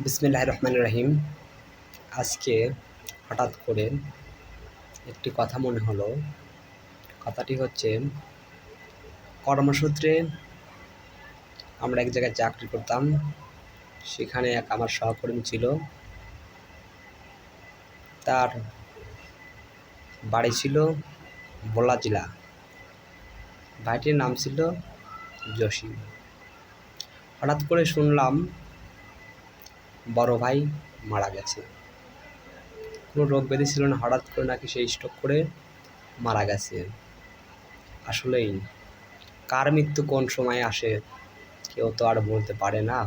বিসমিল্লাহির রহমানির রহিম। আজকে হঠাৎ করে একটি কথা মনে হলো। কথাটি হচ্ছে, কর্মসূত্রে আমরা এক জায়গায় চাকরি করতাম। সেখানে এক আমার সহকর্মী ছিল। তার বাড়ি ছিল ভোলা জেলা। ভাইটির নাম ছিল জসিম। হঠাৎ করে শুনলাম বড় ভাই মারা গেছে। কোনো রোগ ব্যাধি ছিল না, হঠাৎ করে নাকি সে স্ট্রোক করে মারা গেছে। আসলেই কার মৃত্যু কোন সময় আসে কেউ তো আর বলতে পারে না।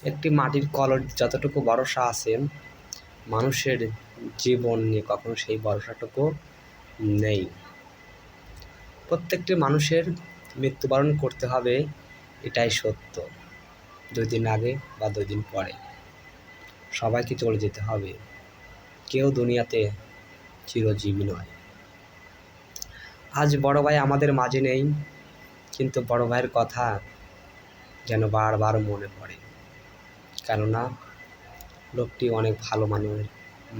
একটি মাটির কলর যতটুকু ভরসা আছে, মানুষের জীবন নিয়ে কখনো সেই ভরসাটুকু নেই। প্রত্যেকটি মানুষের মৃত্যুবরণ করতে হবে, এটাই সত্য। 2 দিন আগে বা 2 দিন পরে সবাইকে চলে যেতে হবে। কেউ দুনিয়াতে চিরজীবী নয়। আজ বড় ভাই আমাদের মাঝে নেই, কিন্তু বড় ভাইয়ের কথা যেন বারবার মনে পড়ে। কেননা লোকটি অনেক ভালো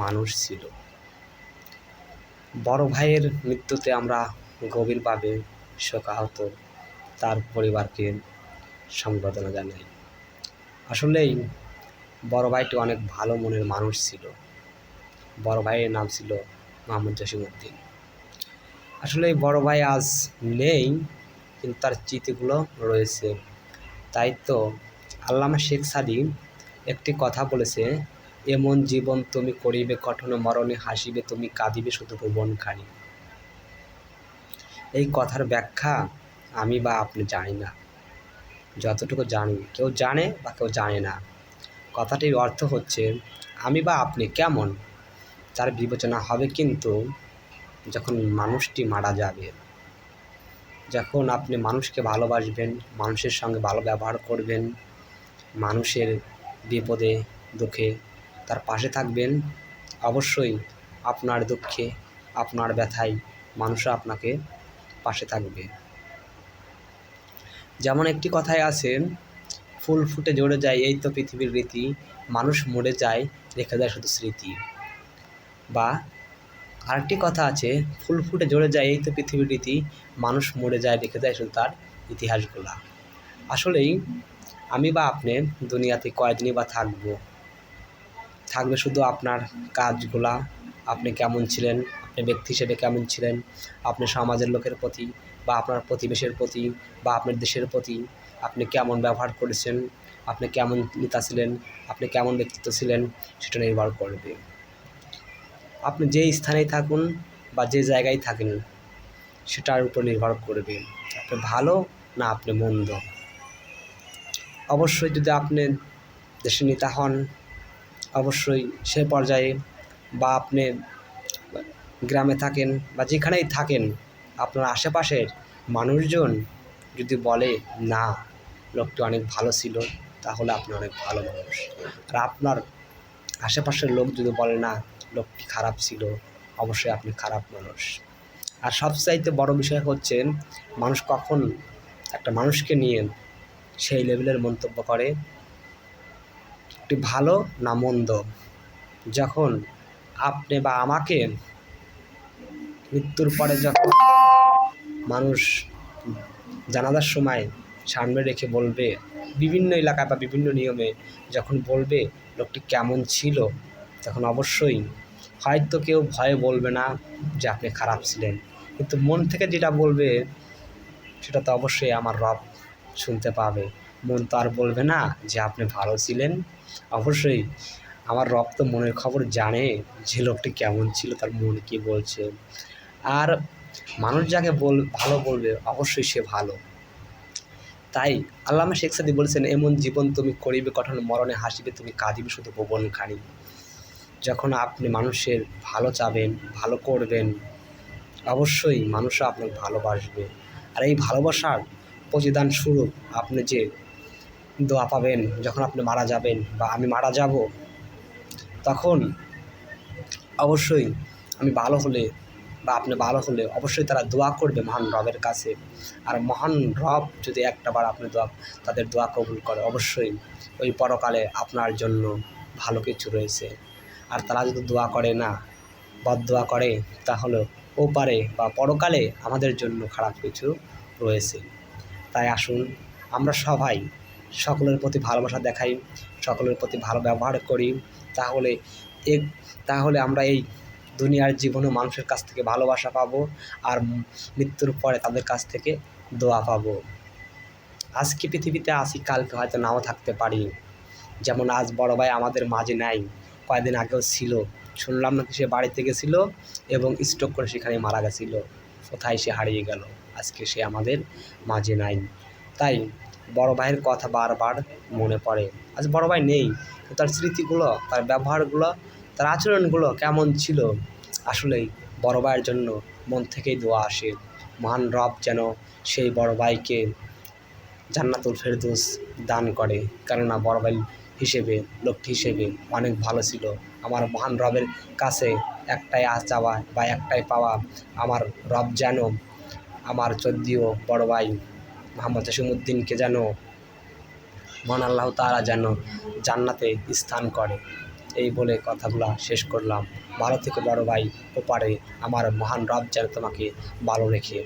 মানুষ ছিল। বড় ভাইয়ের মৃত্যুতে আমরা গভীরভাবে শোকাহত। তার পরিবারকে সমবেদনা জানাই। আসলেই বড় ভাইটি অনেক ভালো মনের মানুষ ছিল। বড় ভাইয়ের নাম ছিল মোহাম্মদ জসিমউদ্দিন। আসলে বড় ভাই আজ নেই, কিন্তু তার স্মৃতিগুলো রয়েছে। তাই তো আল্লামা শেখ সাদী একটি কথা বলেছে, এমন জীবন তুমি করিবে কঠোর, মরণে হাসিবে তুমি, কাঁদিবে শুধু ভুবনখানি। এই কথার ব্যাখ্যা আমি বা আপনি জানি না। যতটুকু জানি, কেউ জানে বা কেউ জানে না। কথাটির অর্থ হচ্ছে, আমি বা আপনি কেমন তার বিবেচনা হবে কিন্তু যখন মানুষটি মারা যাবে। যখন আপনি মানুষকে ভালোবাসবেন, মানুষের সঙ্গে ভালো ব্যবহার করবেন, মানুষের বিপদে দুঃখে তার পাশে থাকবেন, অবশ্যই আপনার দুঃখে আপনার ব্যথায় মানুষও আপনাকে পাশে থাকবে। যেমন একটি কথায় আছে, ফুল ফুটে ঝরে যায় এই তো পৃথিবীর রীতি, মানুষ মরে যায় রেখে যায় শুধু স্মৃতি। বা আরেকটি কথা আছে, ফুল ফুটে ঝরে যায় এই তো পৃথিবীর রীতি, মানুষ মরে যায় রেখে যায় শুধু তার ইতিহাসগুলা। আসলেই আমি বা আপনি দুনিয়াতে কয়দিনই বা থাকবে শুধু আপনার কাজগুলা, আপনি কেমন ছিলেন, আপনি ব্যক্তি হিসেবে কেমন ছিলেন, আপনি সমাজের লোকের প্রতি বা আপনার প্রতিবেশের প্রতি বা আপনার দেশের প্রতি আপনি কেমন ব্যবহার করেছেন, আপনি কেমন নেতা ছিলেন, আপনি কেমন ব্যক্তিত্ব ছিলেন, সেটা নির্ভর করবে। আপনি যে স্থানেই থাকুন বা যে জায়গায় থাকেন, সেটার উপর নির্ভর করবে আপনি ভালো না আপনি মন্দ। অবশ্যই যদি আপনি দেশের নেতা হন, অবশ্যই সে পর্যায়ে বা আপনি গ্রামে থাকেন বা যেখানেই থাকেন, আপনার আশেপাশের মানুষজন যদি বলে না লোকটি অনেক ভালো ছিল, তাহলে আপনি অনেক ভালো মানুষ। আর আপনার আশেপাশের লোক যদি বলে না লোকটি খারাপ ছিল, অবশ্যই আপনি খারাপ মানুষ। আর সবচাইতে বড় বিষয় হচ্ছে, মানুষ কখন একটা মানুষকে নিয়ে সেই লেভেলের মন্তব্য করে, একটি ভালো না মন্দ। যখন আপনি বা আমাকে মৃত্যুর পরে যখন মানুষ জানাজার সময় সামনে রেখে বলবে, বিভিন্ন এলাকায় বা বিভিন্ন নিয়মে যখন বলবে লোকটি কেমন ছিল, তখন অবশ্যই হয়তো কেউ ভয়ে বলবে না যে আপনি খারাপ ছিলেন, কিন্তু মন থেকে যেটা বলবে সেটা তো অবশ্যই আমার রব শুনতে পাবে। মন তো আর বলবে না যে আপনি ভালো ছিলেন। অবশ্যই আমার রব তো মনের খবর জানে যে লোকটি কেমন ছিল, তার মন কী বলছে। আর মানুষ যাকে ভালো বলবে অবশ্যই সে ভালো। তাই আল্লামা শেখ সাদী বলেছেন, এমন জীবন তুমি করিবে কঠোর, মরণে হাসিবে তুমি, কাঁদিবে শুধু ভুবনখানি। যখন আপনি মানুষের ভালো চাবেন, ভালো করবেন, অবশ্যই মানুষও আপনাকে ভালোবাসবে। আর এই ভালোবাসার প্রতিদান স্বরূপ আপনি যে দোয়া পাবেন যখন আপনি মারা যাবেন বা আমি মারা যাব, তখন অবশ্যই আমি ভালো হলে বা আপনি ভালো হলে অবশ্যই তারা দোয়া করবে মহান রবের কাছে। আর মহান রব যদি একটাবার আপনি তাদের দোয়া কবুল করে, অবশ্যই ওই পরকালে আপনার জন্য ভালো কিছু রয়েছে। আর তারা যদি দোয়া করে না, বদদোয়া করে, তাহলে ওপারে বা পরকালে আমাদের জন্য খারাপ কিছু রয়েছে। তাই আসুন আমরা সবাই সকলের প্রতি ভালোবাসা দেখাই, সকলের প্রতি ভালো ব্যবহার করি, তাহলে তাহলে আমরা এই দুনিয়ার জীবনে মানুষের কাছ থেকে ভালোবাসা পাবো, আর মৃত্যুর পরে তাদের কাছ থেকে দোয়া পাবো। আজকে পৃথিবীতে আসি, কালকে হয়তো নাও থাকতে পারি। যেমন আজ বড় ভাই আমাদের মাঝে নাই, কয়েকদিন আগেও ছিল, শুনলাম নাকি সে বাড়িতে গেছিলো এবং স্ট্রোক করে সেখানে মারা গেছিলো। কোথায় সে হারিয়ে গেল, আজকে সে আমাদের মাঝে নাই। তাই বড় ভাইয়ের কথা বারবার মনে পড়ে। আজ বড় ভাই নেই, তার স্মৃতিগুলো, তার ব্যবহারগুলো, তার আচরণগুলো কেমন ছিল, আসলেই বড় ভাইয়ের জন্য মন থেকেই দোয়া আসে। মহান রব যেন সেই বড় ভাইকে জান্নাতুল ফেরদৌস দান করে, কেননা বড় ভাই হিসেবে, লোকটি হিসেবে অনেক ভালো ছিল। আমার মহান রবের কাছে একটাই চাওয়া বা একটাই পাওয়া, আমার রব যেন আমার চোদ্দীয় বড় ভাই মোহাম্মদ জসিমউদ্দিনকে যেন মহান আল্লাহ তাআলা যেন জান্নাতে স্থান করে। এই বলে কথাগুলো শেষ করলাম। ভালো থেকে বড় ভাই, ওপারে আমার মহান রব যেন তোমাকে ভালো রেখে।